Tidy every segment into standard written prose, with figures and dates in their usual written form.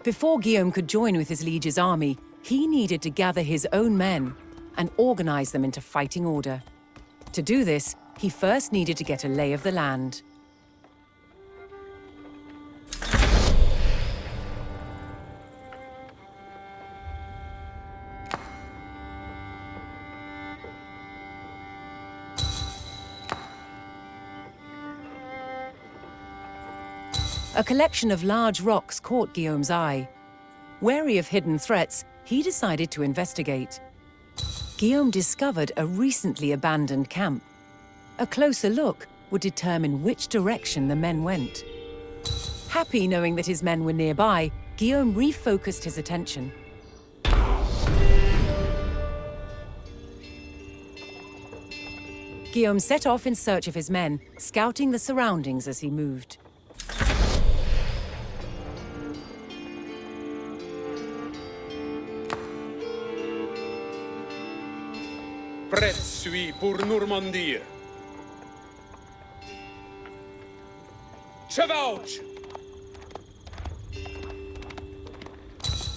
Before Guillaume could join with his liege's army, he needed to gather his own men and organize them into fighting order. To do this, he first needed to get a lay of the land. A collection of large rocks caught Guillaume's eye. Wary of hidden threats, he decided to investigate. Guillaume discovered a recently abandoned camp. A closer look would determine which direction the men went. Happy knowing that his men were nearby, Guillaume refocused his attention. Guillaume set off in search of his men, scouting the surroundings as he moved. Prêt suis pour Normandie. Chevauche!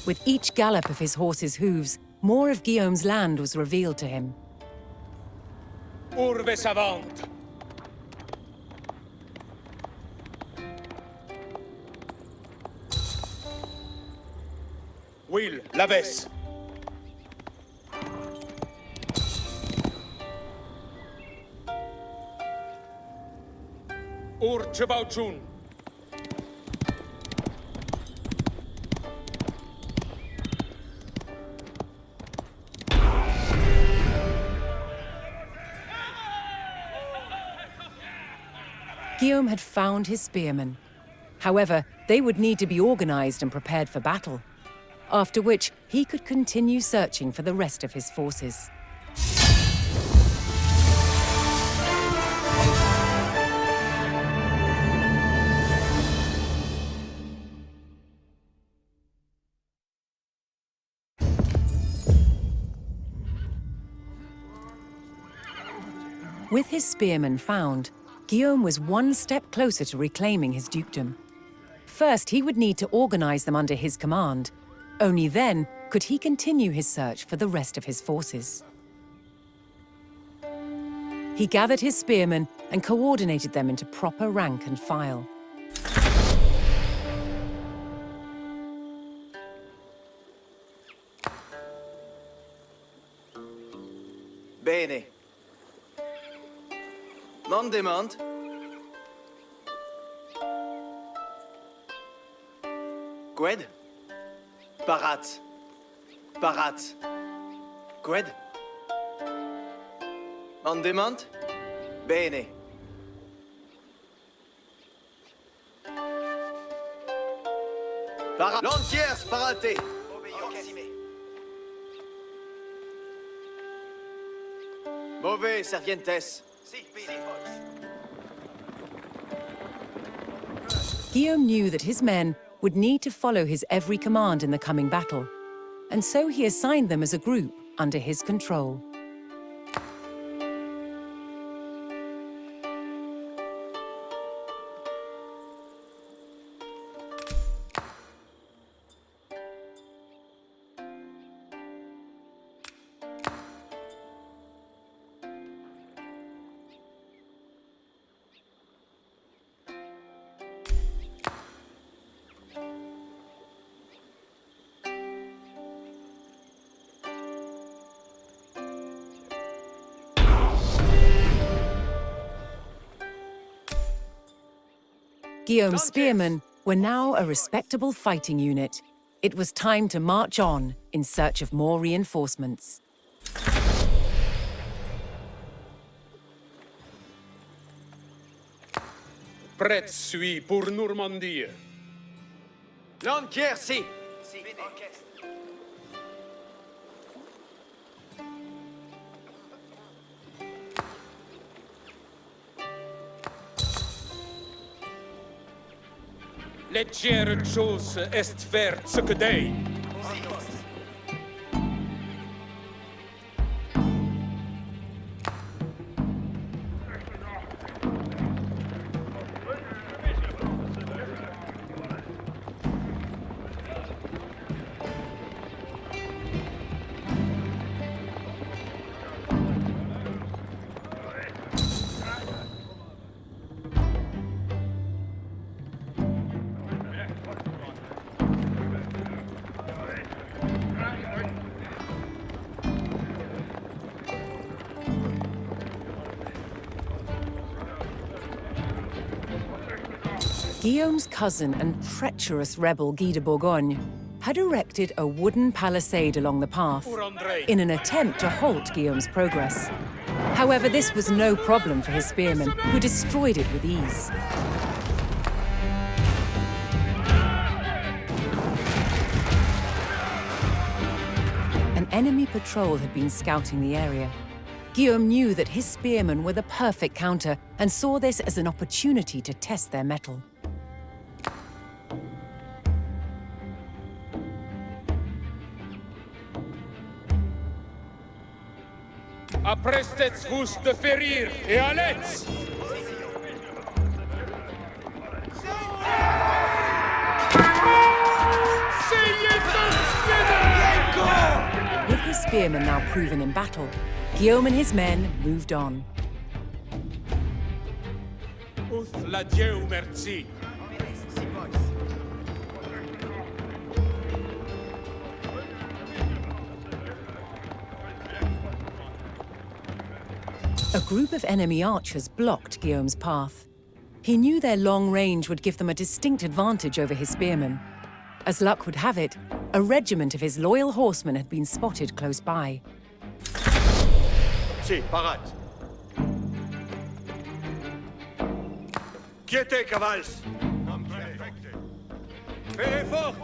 With each gallop of his horse's hooves, more of Guillaume's land was revealed to him. Urbe savant! Will, Laves! Ur Chebauchun! Guillaume had found his spearmen. However, they would need to be organized and prepared for battle, after which he could continue searching for the rest of his forces. With his spearmen found, Guillaume was one step closer to reclaiming his dukedom. First, he would need to organize them under his command. Only then could he continue his search for the rest of his forces. He gathered his spearmen and coordinated them into proper rank and file. Bene. Non demand. Gwed? Parat. Parat. Gwed? On demand? Bene. Parat. L'entière sparaté. Mauvais, servientes. Guillaume knew that his men would need to follow his every command in the coming battle, and so he assigned them as a group under his control. Guillaume's spearmen were now a respectable fighting unit. It was time to march on in search of more reinforcements. Prêt suis pour Normandie. L'entière, si. Leggere chose est faire ce que dei. Guillaume's cousin and treacherous rebel Guy de Bourgogne had erected a wooden palisade along the path in an attempt to halt Guillaume's progress. However, this was no problem for his spearmen, who destroyed it with ease. An enemy patrol had been scouting the area. Guillaume knew that his spearmen were the perfect counter and saw this as an opportunity to test their mettle. Apprestez-vous de ferir et allez! With his spearmen now proven in battle, Guillaume and his men moved on. Uth la Dieu merci. A group of enemy archers blocked Guillaume's path. He knew their long range would give them a distinct advantage over his spearmen. As luck would have it, a regiment of his loyal horsemen had been spotted close by. Si, parate. Quiete, cavals. Ferez fort.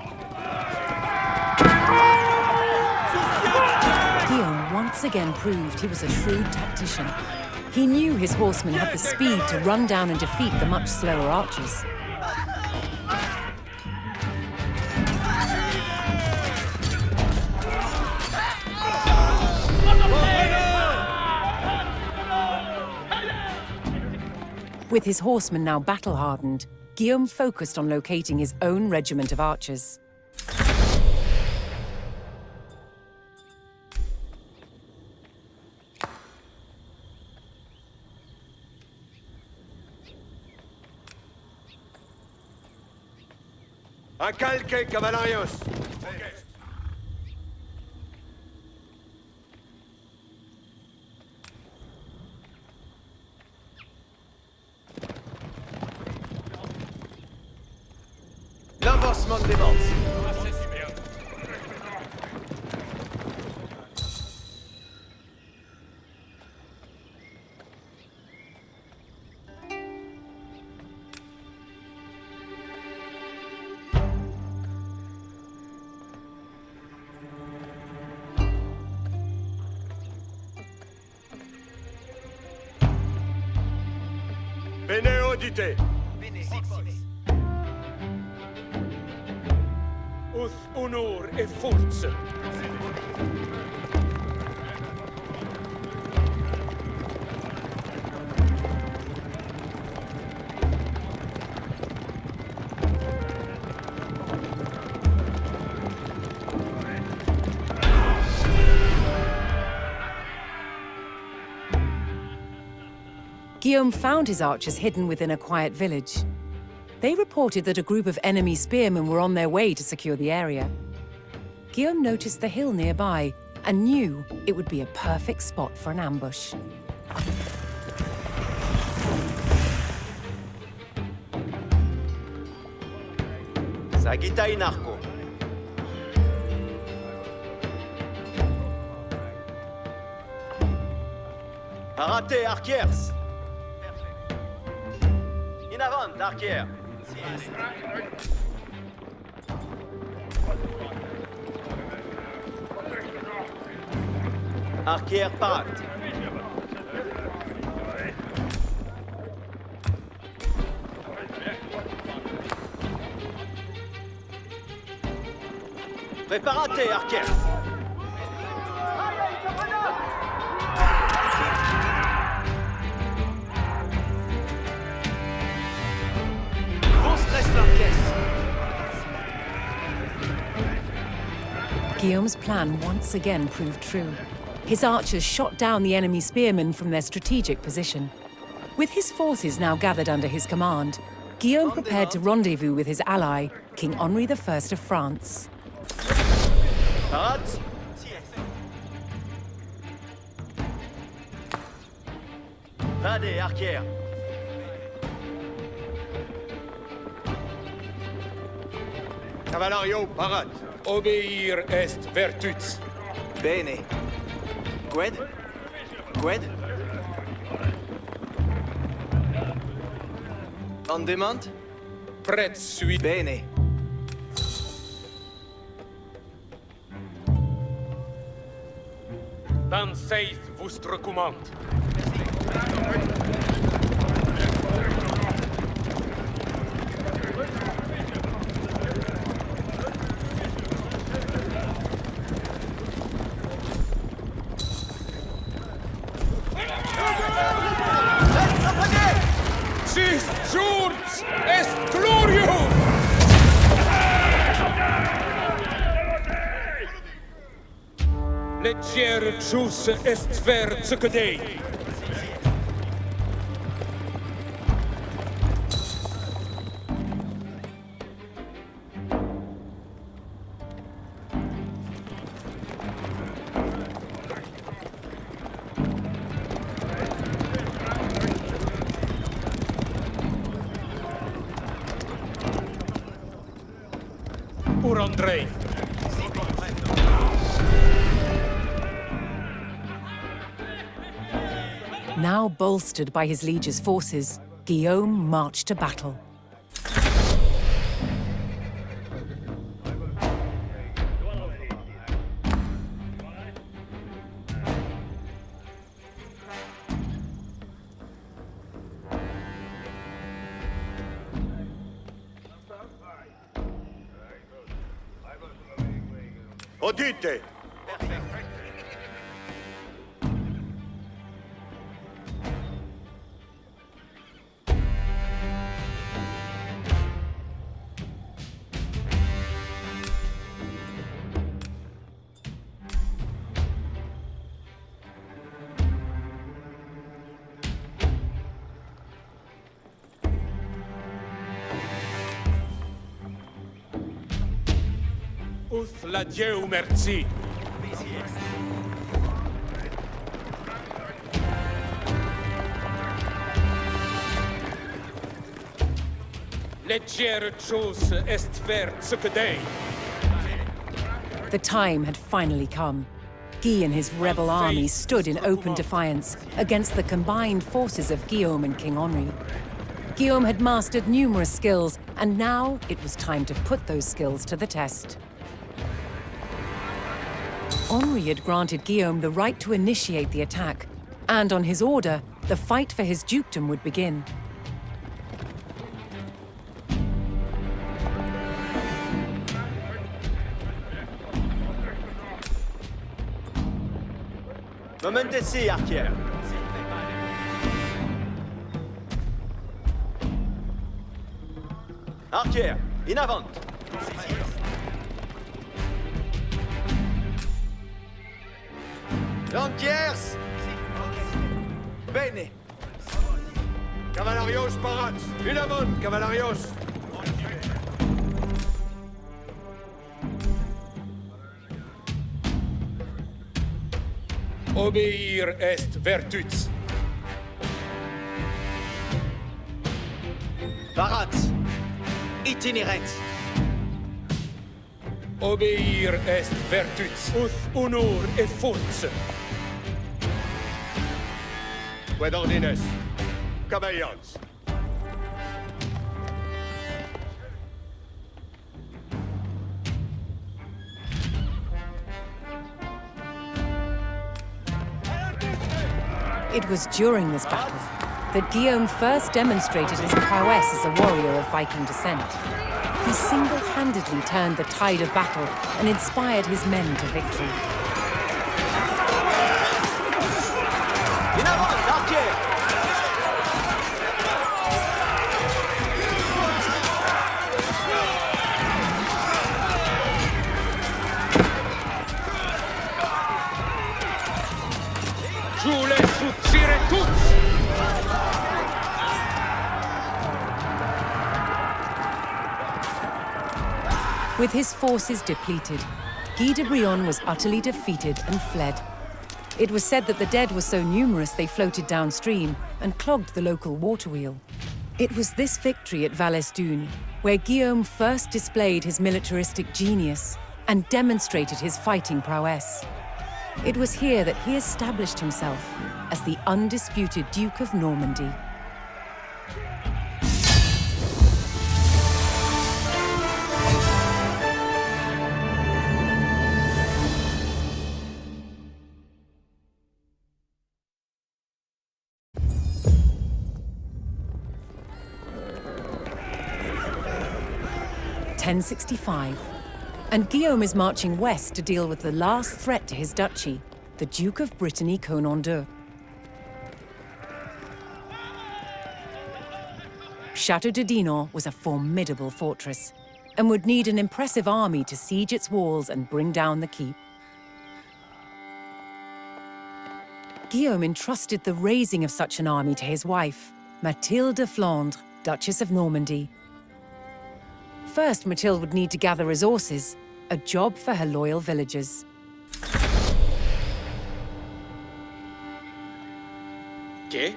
Guillaume once again proved he was a shrewd tactician. He knew his horsemen had the speed to run down and defeat the much slower archers. With his horsemen now battle-hardened, Guillaume focused on locating his own regiment of archers. A calque, cabalarios. L'avancement des mantes. Bene audite. Uth honor et force. Guillaume found his archers hidden within a quiet village. They reported that a group of enemy spearmen were on their way to secure the area. Guillaume noticed the hill nearby and knew it would be a perfect spot for an ambush. Sagita in arco. Parate, arquiers. In avant, arquier. Arquier, parate. Préparate, arquier. Guillaume's plan once again proved true. His archers shot down the enemy spearmen from their strategic position. With his forces now gathered under his command, Guillaume prepared to rendezvous with his ally, King Henri I of France. Parate. Vade, arquier. Cavalario, parat. Obeir est virtus. Bene. Qued? Qued? On demand? Pret suis. Bene. Dan saith vostre commande. Sis George est glorious! Leger jus est ver zucadei. Pour Andrei. Now bolstered by his liege's forces, Guillaume marched to battle. Audite. Uth la Dieu merci. Leger jus est ver zucadei. The time had finally come. Guy and his rebel army stood in open defiance against the combined forces of Guillaume and King Henri. Guillaume had mastered numerous skills, and now it was time to put those skills to the test. Henri had granted Guillaume the right to initiate the attack, and on his order, the fight for his dukedom would begin. Moment d'essai, Arquier. Arquier, in avant. Lanquiers! Bene. Cavalarios, parat. In avant, cavalarios. Obeir est virtus. Parat. Itinerant. Obeir est virtus. Uth honor et force. Qued ordines. Cavalians. It was during this battle that Guillaume first demonstrated his prowess as a warrior of Viking descent. He single-handedly turned the tide of battle and inspired his men to victory. In avant, Arquier! Je les soutirerai tous. With his forces depleted, Guy de Brion was utterly defeated and fled. It was said that the dead were so numerous they floated downstream and clogged the local water wheel. It was this victory at Valesdune where Guillaume first displayed his militaristic genius and demonstrated his fighting prowess. It was here that he established himself as the undisputed Duke of Normandy. (1065), and Guillaume is marching west to deal with the last threat to his duchy, the Duke of Brittany-Conan II. Château de Dinan was a formidable fortress and would need an impressive army to siege its walls and bring down the keep. Guillaume entrusted the raising of such an army to his wife, Mathilde de Flandre, Duchess of Normandy. First, Mathilde would need to gather resources, a job for her loyal villagers. ¿Qué?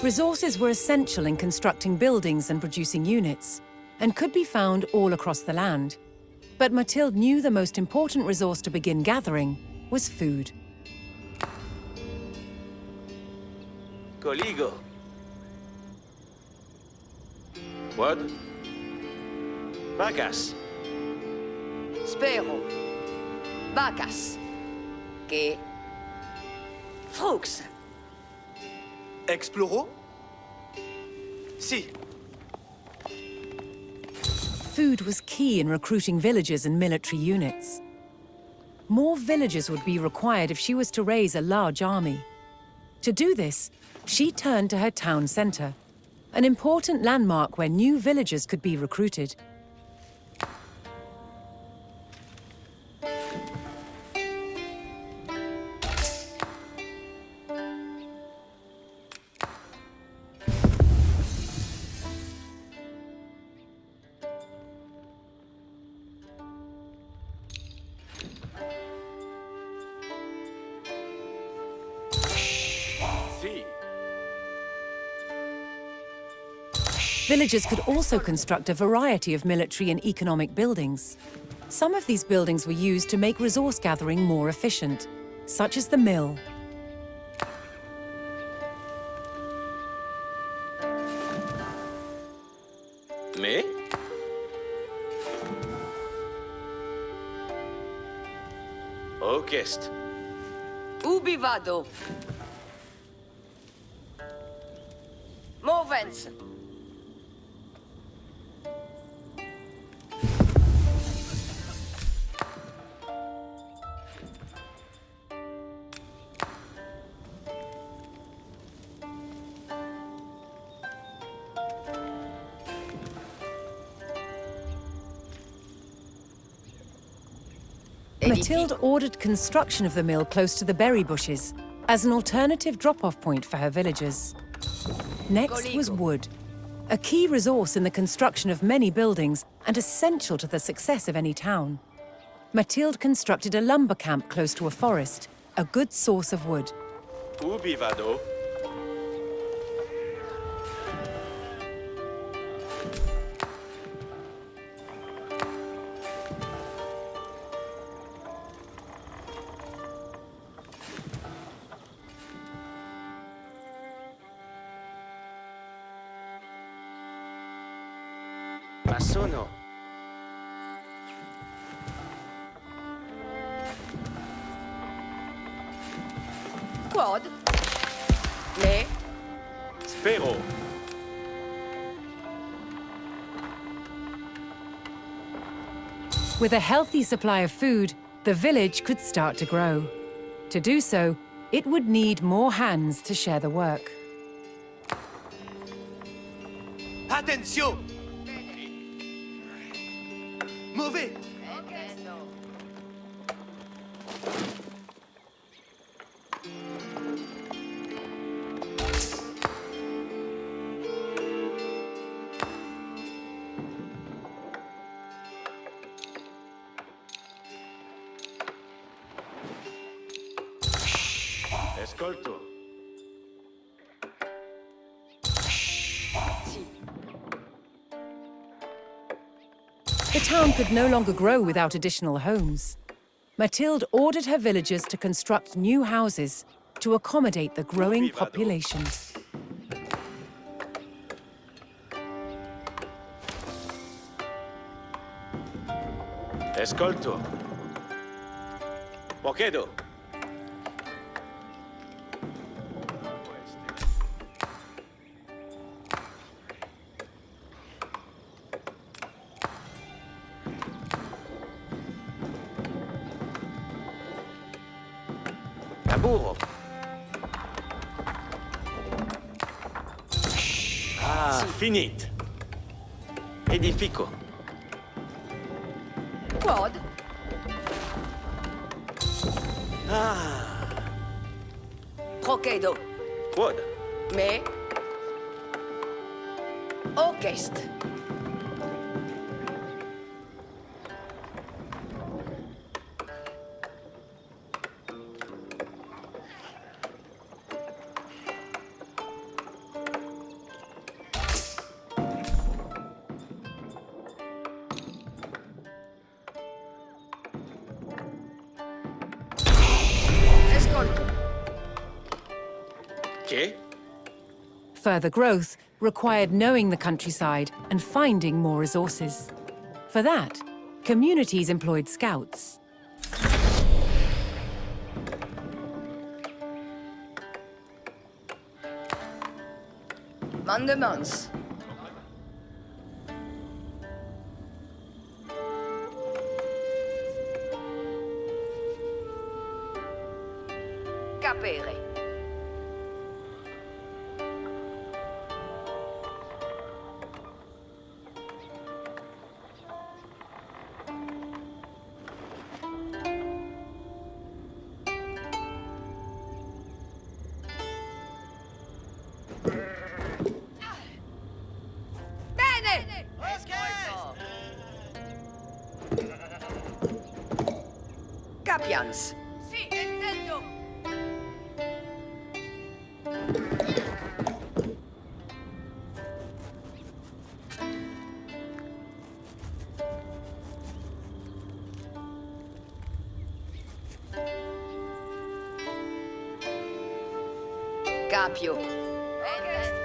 Resources were essential in constructing buildings and producing units, and could be found all across the land. But Mathilde knew the most important resource to begin gathering was food. Coligo. What? Vacas. Spero. Vacas. Que. Frux. Exploró? Si. Food was key in recruiting villagers and military units. More villagers would be required if she was to raise a large army. To do this, she turned to her town centre, an important landmark where new villagers could be recruited. Villagers could also construct a variety of military and economic buildings. Some of these buildings were used to make resource gathering more efficient, such as the mill. Mais? Orquest. Ubi vado? Movens. Mathilde ordered construction of the mill close to the berry bushes as an alternative drop-off point for her villagers. Next was wood, a key resource in the construction of many buildings and essential to the success of any town. Mathilde constructed a lumber camp close to a forest, a good source of wood. Ubi vado? Ma sono. Quod? Me? Spero. With a healthy supply of food, the village could start to grow. To do so, it would need more hands to share the work. Attention! Mauvais! Ascolto. The town could no longer grow without additional homes. Mathilde ordered her villagers to construct new houses to accommodate the growing population. Escolto. Pochedo. Laburo. Ah, finit. Edifico. Quod. Ah, Procedo. quod. Me. Ocest. Escolto. Che? Further growth required knowing the countryside and finding more resources. For that, communities employed scouts. Mandemans. Capere. Bene! Capians. Sì, intendo. Capio. Intendo.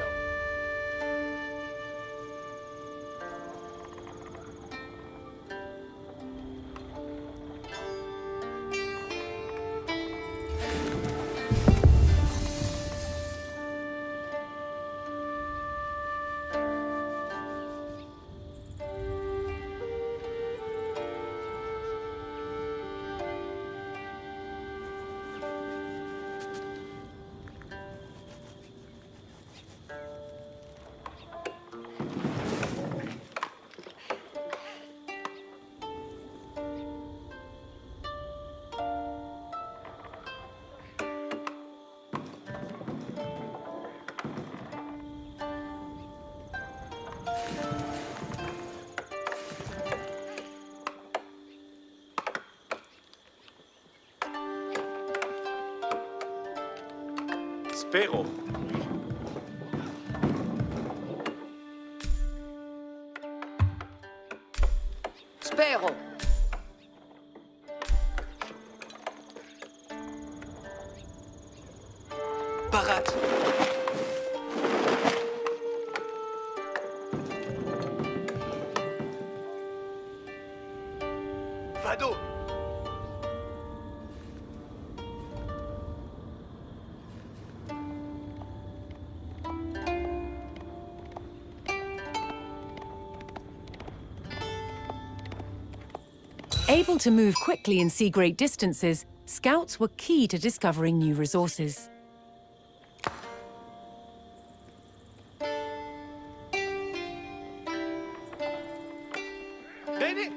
Spero. Spero. Parat. Vado. Able to move quickly and see great distances, scouts were key to discovering new resources. Bene.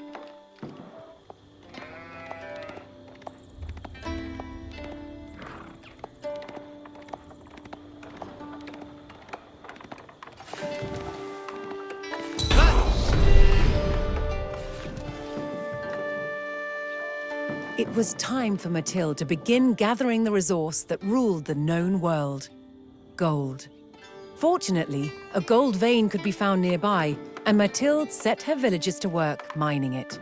It was time for Mathilde to begin gathering the resource that ruled the known world: gold. Fortunately, a gold vein could be found nearby, and Mathilde set her villagers to work mining it.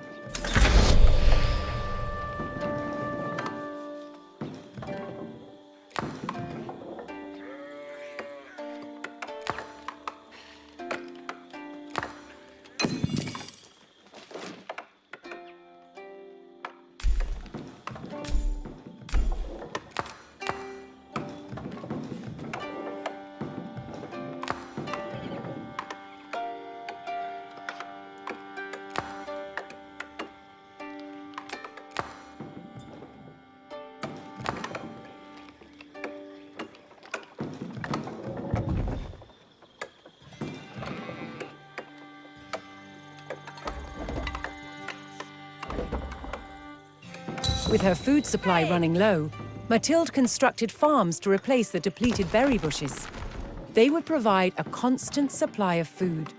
With her food supply running low, Mathilde constructed farms to replace the depleted berry bushes. They would provide a constant supply of food.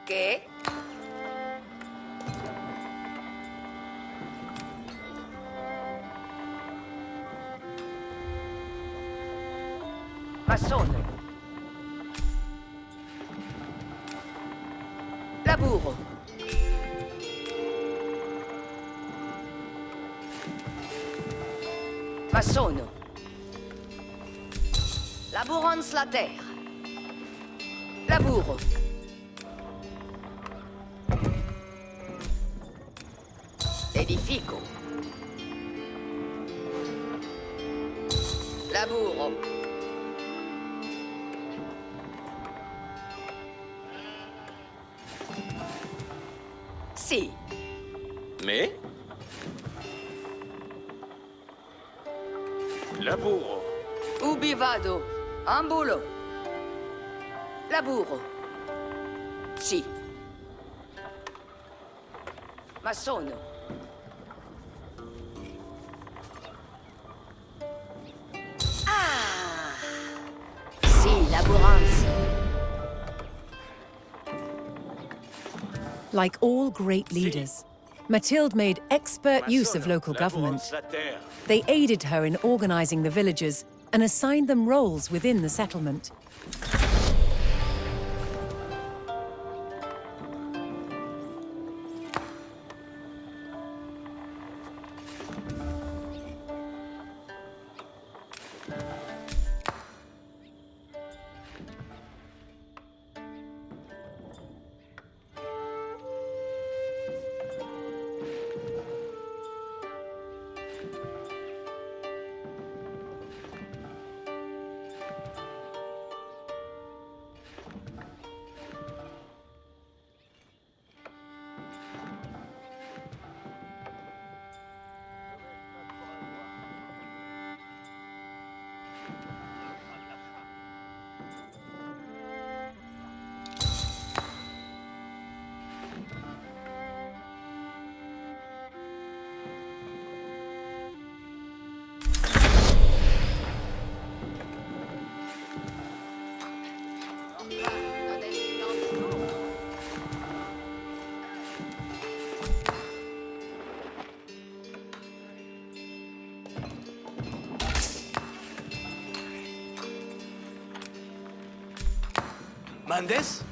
¿Qué? Massone. Laburo. Massone. Laborans la terre. Laburo. Edifico. Laburo. Sì. Mais Laburo. Ubi vado? Ambulo. Laburo. Sì. Massono. Ah! Sì, laboranza. Like all great leaders, Mathilde made expert use of local government. Laborans la terre. They aided her in organizing the villagers and assigned them roles within the settlement. Mendes?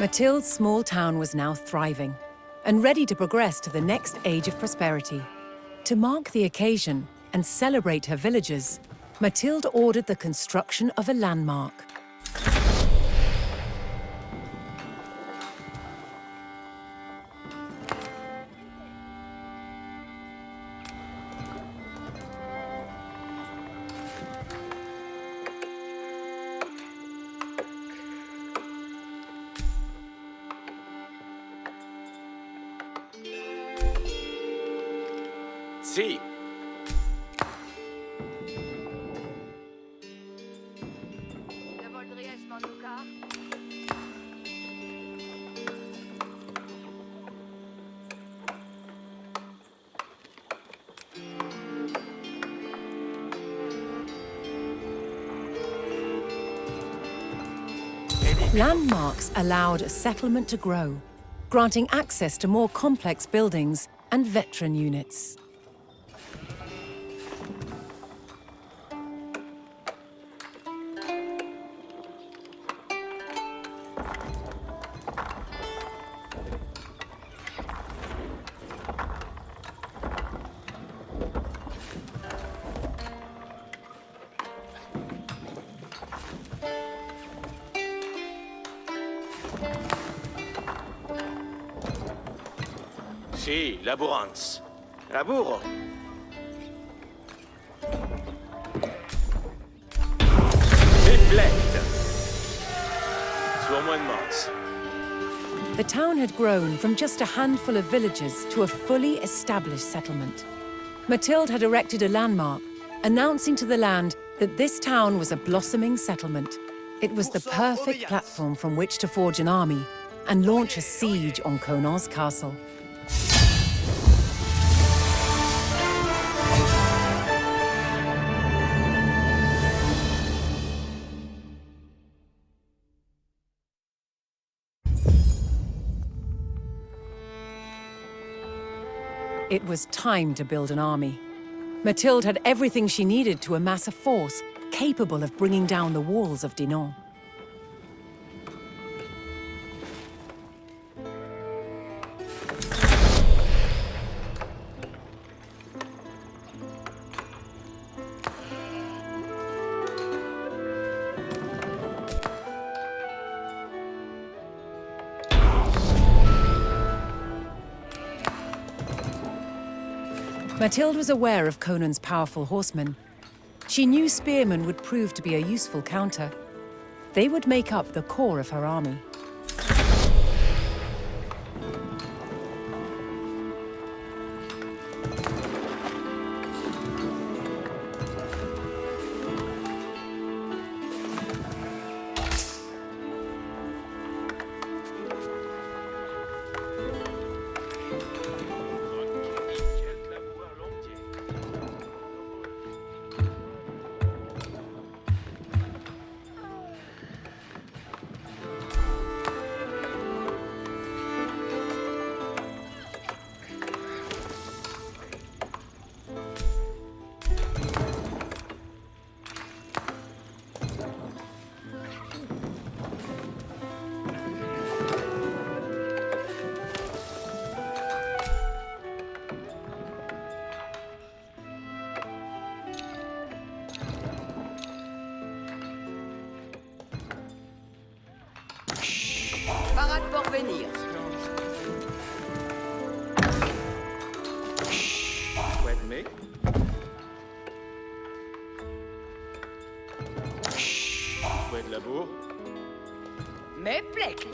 Mathilde's small town was now thriving and ready to progress to the next age of prosperity. To mark the occasion and celebrate her villagers, Mathilde ordered the construction of a landmark. Si. Landmarks allowed a settlement to grow, granting access to more complex buildings and veteran units. Si, laburans. Laburo. Reflect. Sur moi de Mars. The town had grown from just a handful of villagers to a fully established settlement. Mathilde had erected a landmark, announcing to the land that this town was a blossoming settlement. It was the perfect platform from which to forge an army and launch a siege on Conan's castle. It was time to build an army. Mathilde had everything she needed to amass a force capable of bringing down the walls of Dinan. Mathilde was aware of Conan's powerful horsemen. She knew spearmen would prove to be a useful counter. They would make up the core of her army. Parade pour venir. With me? Fouet de labour. Mais plect.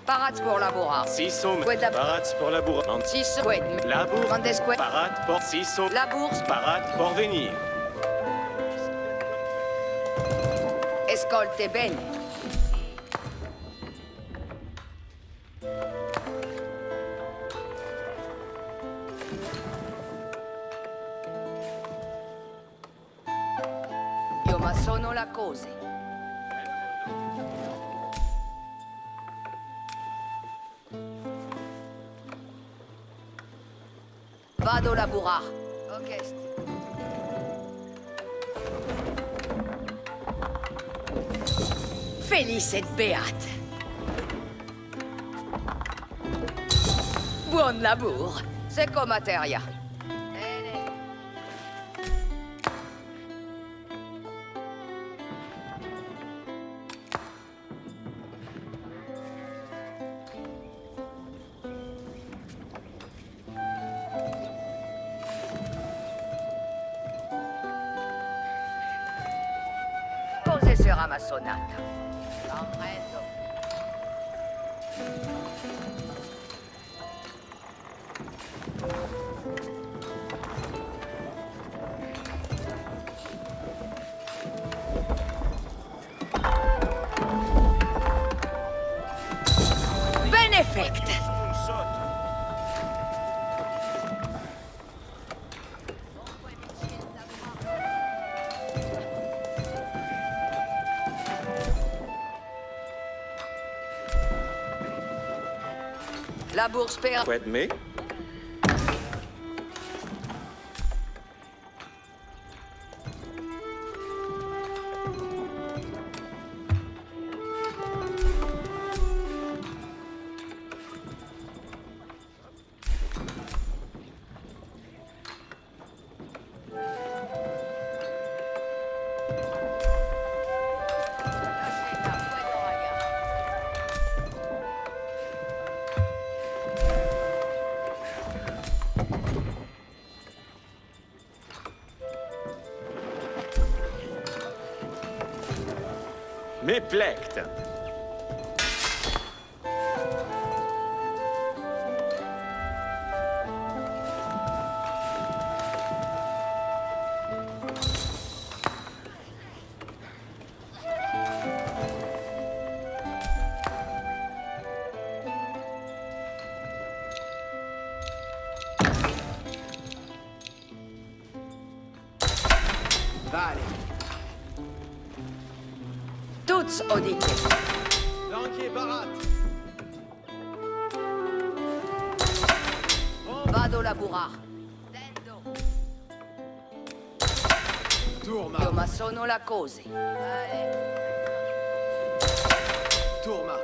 Parats pour laborar. Sissom. Qued lab- Parats pour labour. Sis qued. Labour. Mandesque. Parat pour Sissom. La bourse. Parat pour venir. Escolte bene. Io ma sono la cose. Vado laborar. Ok. Felice et beate. Buon labor. Seco materia. Cose sarà ma sonata. Comprendo. Benefect. La bourse perd. Qued me. Me plect. Vale. Tuts odite. Lanquier Barat. Vado laborar. Dendo. Tourma. Io ma sono la cose. Tourma.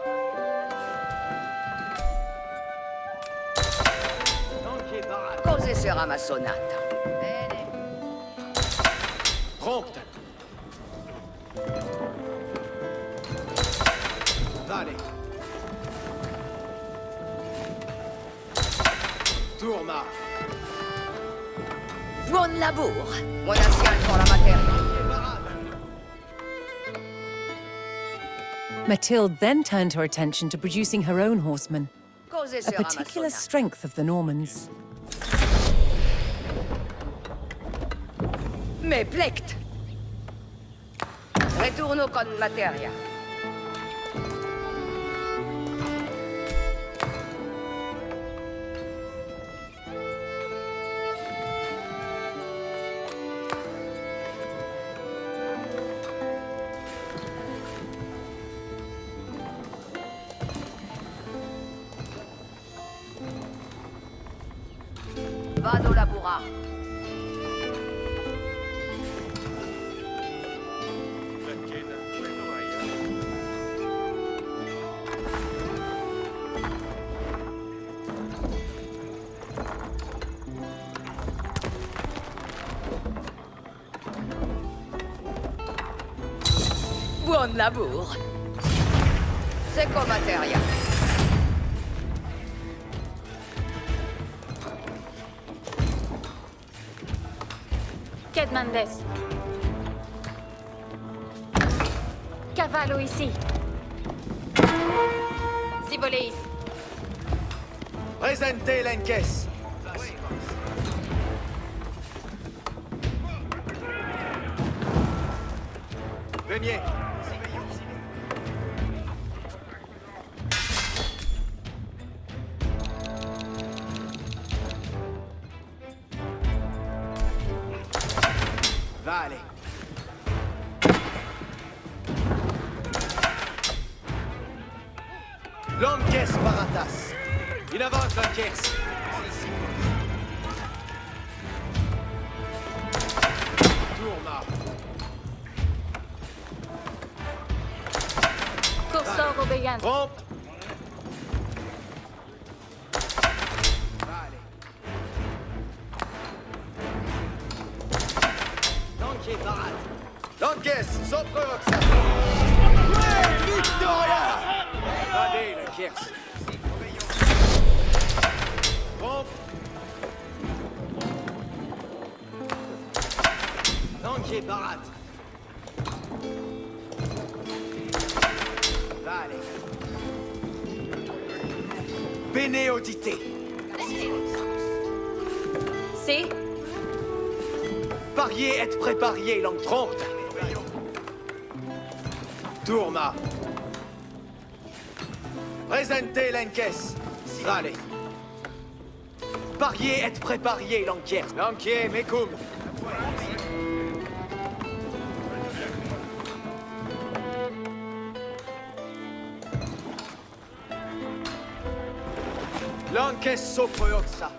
Lanquier Barat. Cose sarà ma sonata. Bene. Prompte. Vale. Tourma. Buon labor. Buon anziano pour la materia. Mathilde then turned her attention to producing her own horsemen, Cose a sarà ma particular sonata. strength of the Normans. Me plect. Returno con materia. Vado laborar. Buon labor. Seco materia. Kedmandes. Cavallo ici. Sibolis. Presente l'encaisse. Veniez. Vale. L'encaisse Baratas. Il avance l'encaisse. Tourma. Cursor obéant. Trompe. Vale. L'encaisse Barat. L'encaisse, sopra Roxa. Ouais, Victoria! Allez, l'encaisse. Trompe. L'encaisse Barat. Vale. Bene audité. Si. Parier et préparier, l'en trompe. Tourma. Presente l'encaisse. Vale. Parier et préparier, l'encaisse. L'enquier, mecum. L'encaisse sopra Oxa.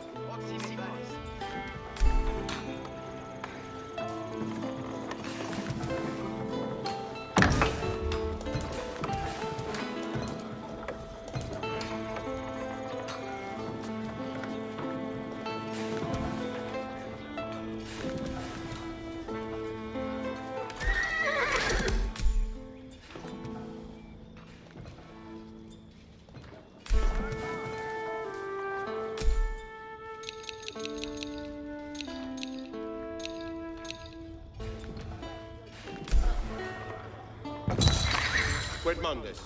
Quid Mondes.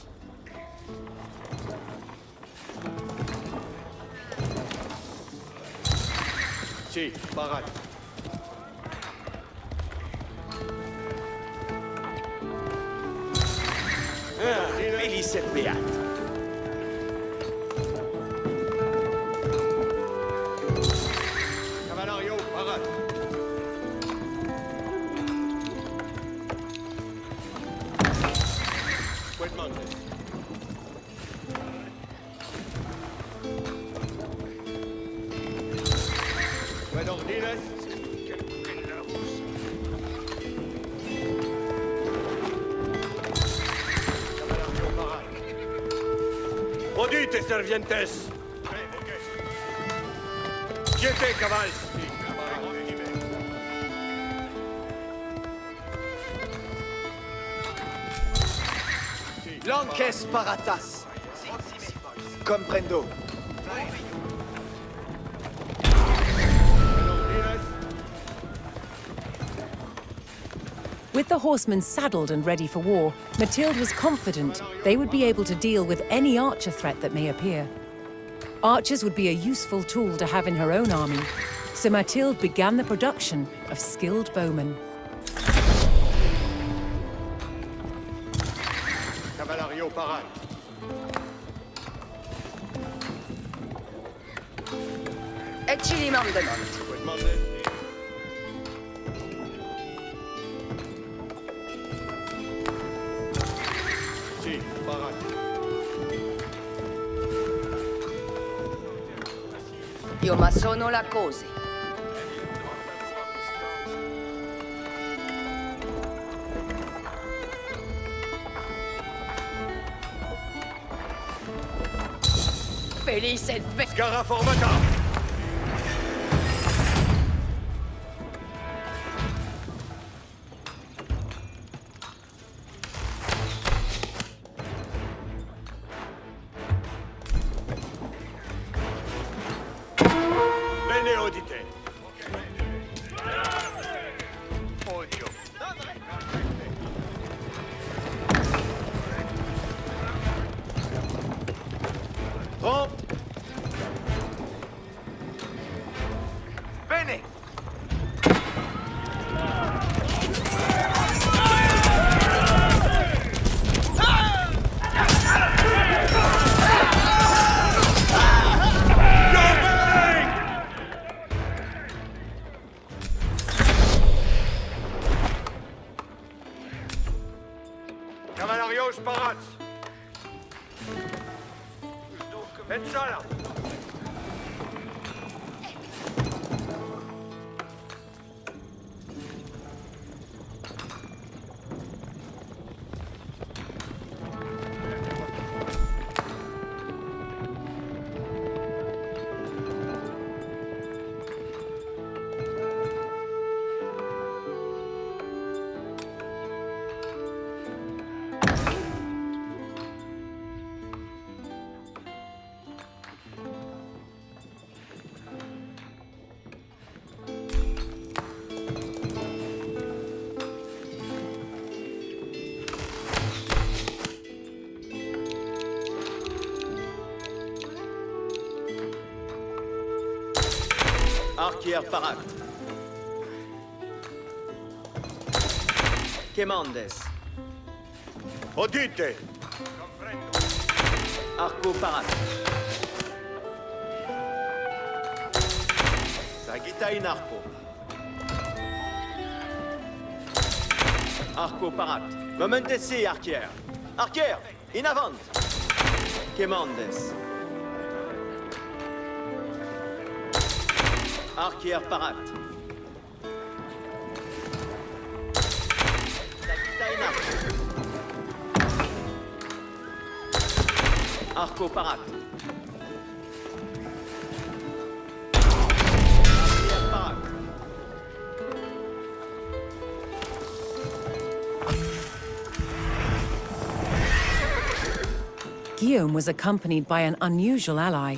Sì, Barat. Felice et beat. Cavallerio, Barat. Quid Mondes. Quid Ordines. Cavallerio, Barat. Rodite, servientes. Siete cavals. L'encaisse Baratas. Comprendo. With the horsemen saddled and ready for war, Mathilde was confident they would be able to deal with any archer threat that may appear. Archers would be a useful tool to have in her own army, so Mathilde began the production of skilled bowmen. Cavallerio, Barat. Et Chilimam de Monte. Quid Mondes. Sì, Barat. Io ma sono la cose. Felice et ve... Scara formata. Bene audite. Odio. Trompe. Bene. Cavalarios parat. Faites ça là. Arquier parat. Quemandes. Odite! Arco parat. Sagita in arco. Arco parat. Momentesi, arquier. Arquier, in avant. Quemandes. Arquier parat. Sagita in arco. Arco parat. Arquier parat. Guillaume was accompanied by an unusual ally,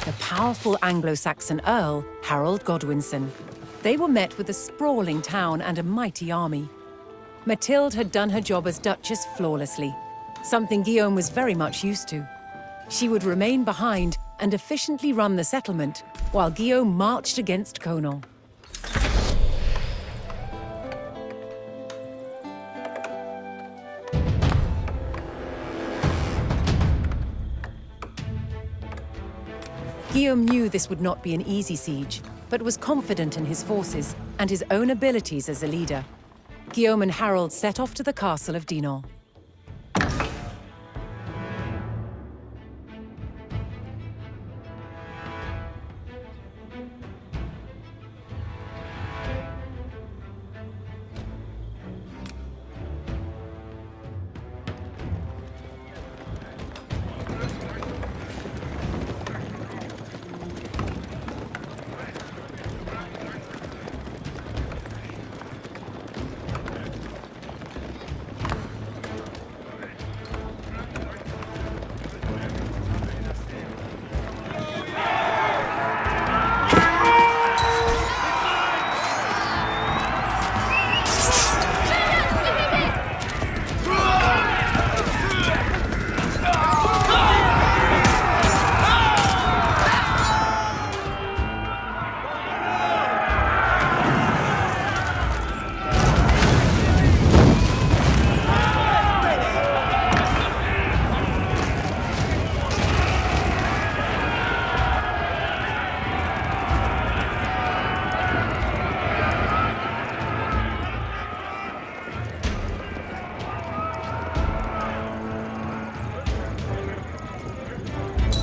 the powerful Anglo-Saxon Earl, Harold Godwinson. They were met with a sprawling town and a mighty army. Mathilde had done her job as Duchess flawlessly, something Guillaume was very much used to. She would remain behind and efficiently run the settlement, while Guillaume marched against Conan. Guillaume knew this would not be an easy siege, but was confident in his forces and his own abilities as a leader. Guillaume and Harold set off to the castle of Dinan.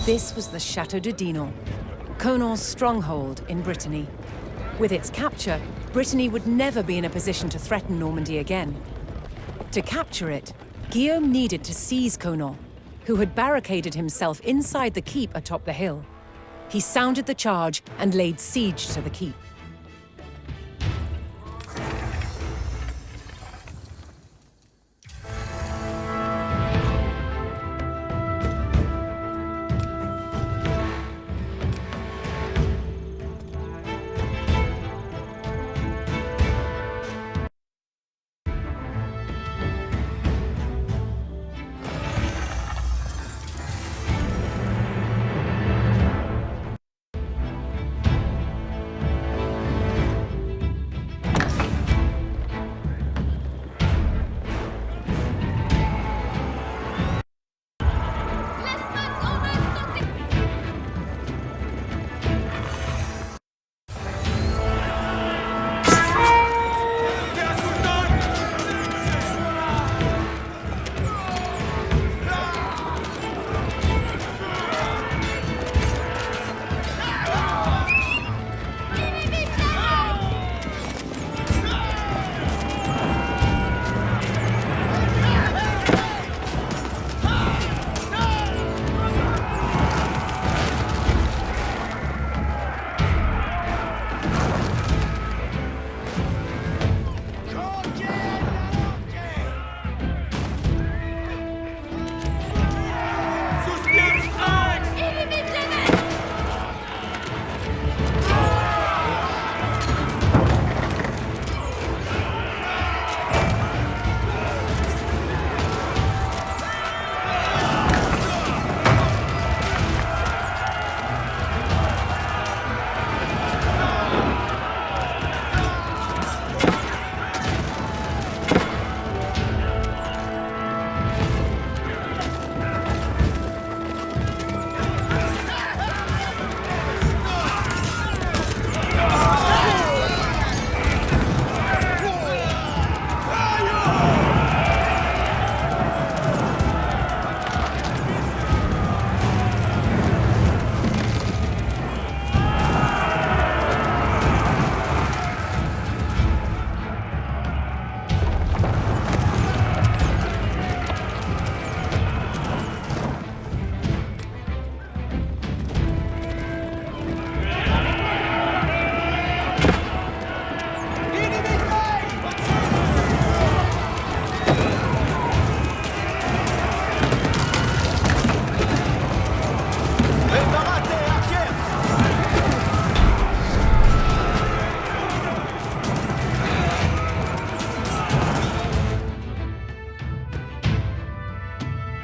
This was the Château de Dinan, Conan's stronghold in Brittany. With its capture, Brittany would never be in a position to threaten Normandy again. To capture it, Guillaume needed to seize Conan, who had barricaded himself inside the keep atop the hill. He sounded the charge and laid siege to the keep.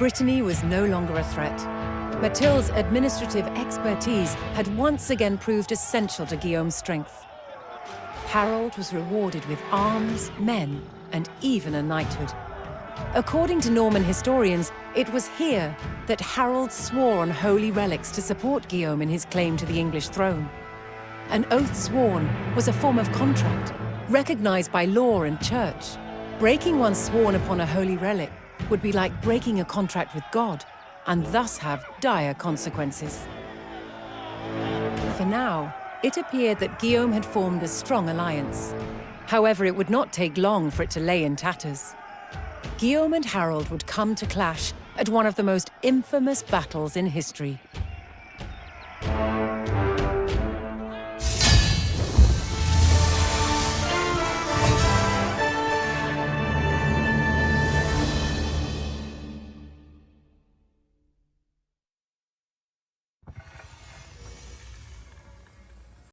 Brittany was no longer a threat. Mathilde's administrative expertise had once again proved essential to Guillaume's strength. Harold was rewarded with arms, men, and even a knighthood. According to Norman historians, it was here that Harold swore on holy relics to support Guillaume in his claim to the English throne. An oath sworn was a form of contract, recognized by law and church. Breaking one sworn upon a holy relic would be like breaking a contract with God, and thus have dire consequences. For now, it appeared that Guillaume had formed a strong alliance. However, it would not take long for it to lay in tatters. Guillaume and Harold would come to clash at one of the most infamous battles in history.